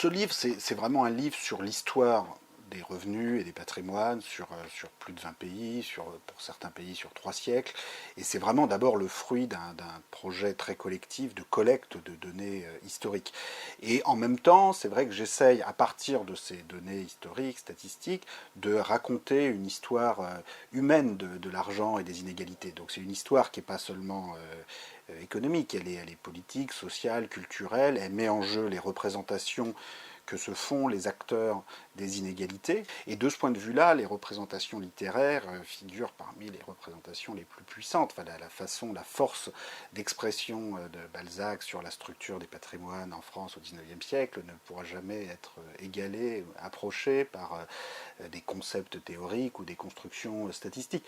Ce livre, c'est vraiment un livre sur l'histoire des revenus et des patrimoines sur plus de 20 pays, pour certains pays sur 3 siècles. Et c'est vraiment d'abord le fruit d'un projet très collectif de collecte de données historiques. Et en même temps, c'est vrai que j'essaye, à partir de ces données historiques, statistiques, de raconter une histoire humaine de l'argent et des inégalités. Donc c'est une histoire qui n'est pas seulement économique, elle est politique, sociale, culturelle, elle met en jeu les représentations que se font les acteurs des inégalités. Et de ce point de vue-là, les représentations littéraires figurent parmi les représentations les plus puissantes. Enfin, la façon, la force d'expression de Balzac sur la structure des patrimoines en France au XIXe siècle ne pourra jamais être égalée, approchée par des concepts théoriques ou des constructions statistiques.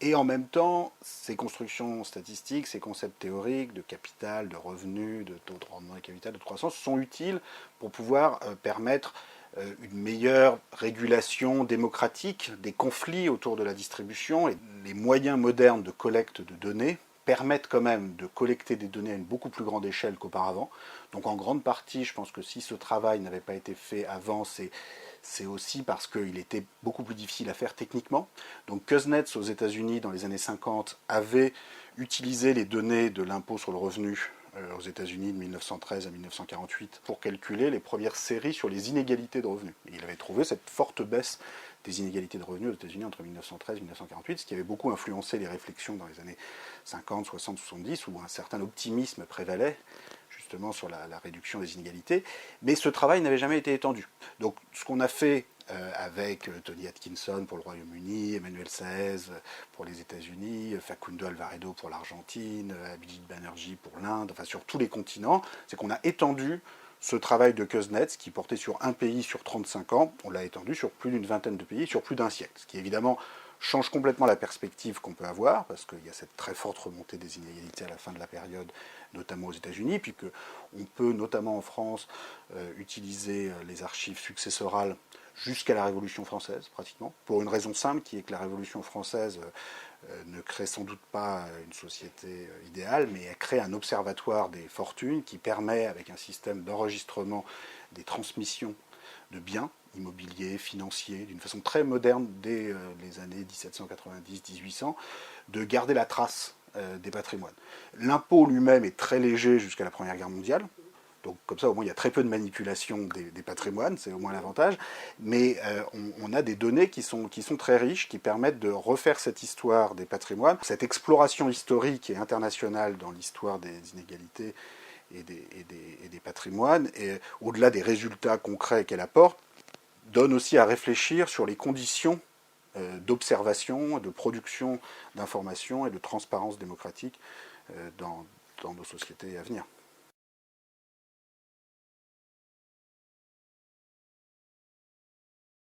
Et en même temps, ces constructions statistiques, ces concepts théoriques de capital, de revenus, de taux de rendement et capital, de croissance, sont utiles pour pouvoir permettre une meilleure régulation démocratique des conflits autour de la distribution. Et les moyens modernes de collecte de données permettent quand même de collecter des données à une beaucoup plus grande échelle qu'auparavant. Donc en grande partie, je pense que si ce travail n'avait pas été fait avant, c'est aussi parce qu'il était beaucoup plus difficile à faire techniquement. Donc Kuznets aux États-Unis dans les années 50 avait utilisé les données de l'impôt sur le revenu aux États-Unis de 1913 à 1948 pour calculer les premières séries sur les inégalités de revenus. Et il avait trouvé cette forte baisse des inégalités de revenus aux États-Unis entre 1913 et 1948, ce qui avait beaucoup influencé les réflexions dans les années 50, 60, 70, où un certain optimisme prévalait justement sur la réduction des inégalités, mais ce travail n'avait jamais été étendu. Donc ce qu'on a fait avec Tony Atkinson pour le Royaume-Uni, Emmanuel Saez pour les États-Unis, Facundo Alvaredo pour l'Argentine, Abhijit Banerjee pour l'Inde, enfin sur tous les continents, c'est qu'on a étendu ce travail de Kuznets qui portait sur un pays sur 35 ans, on l'a étendu sur plus d'une vingtaine de pays, sur plus d'un siècle, ce qui évidemment change complètement la perspective qu'on peut avoir, parce qu'il y a cette très forte remontée des inégalités à la fin de la période, notamment aux États-Unis, puis qu'on peut, notamment en France, utiliser les archives successorales jusqu'à la Révolution française, pratiquement, pour une raison simple, qui est que la Révolution française ne crée sans doute pas une société idéale, mais elle crée un observatoire des fortunes qui permet, avec un système d'enregistrement des transmissions de biens immobiliers, financiers, d'une façon très moderne dès les années 1790-1800, de garder la trace des patrimoines. L'impôt lui-même est très léger jusqu'à la Première Guerre mondiale. Donc comme ça, au moins, il y a très peu de manipulation des patrimoines, c'est au moins l'avantage. Mais on a des données qui sont très riches, qui permettent de refaire cette histoire des patrimoines. Cette exploration historique et internationale dans l'histoire des inégalités et des patrimoines, et au-delà des résultats concrets qu'elle apporte, donne aussi à réfléchir sur les conditions d'observation, de production d'informations et de transparence démocratique dans nos sociétés à venir.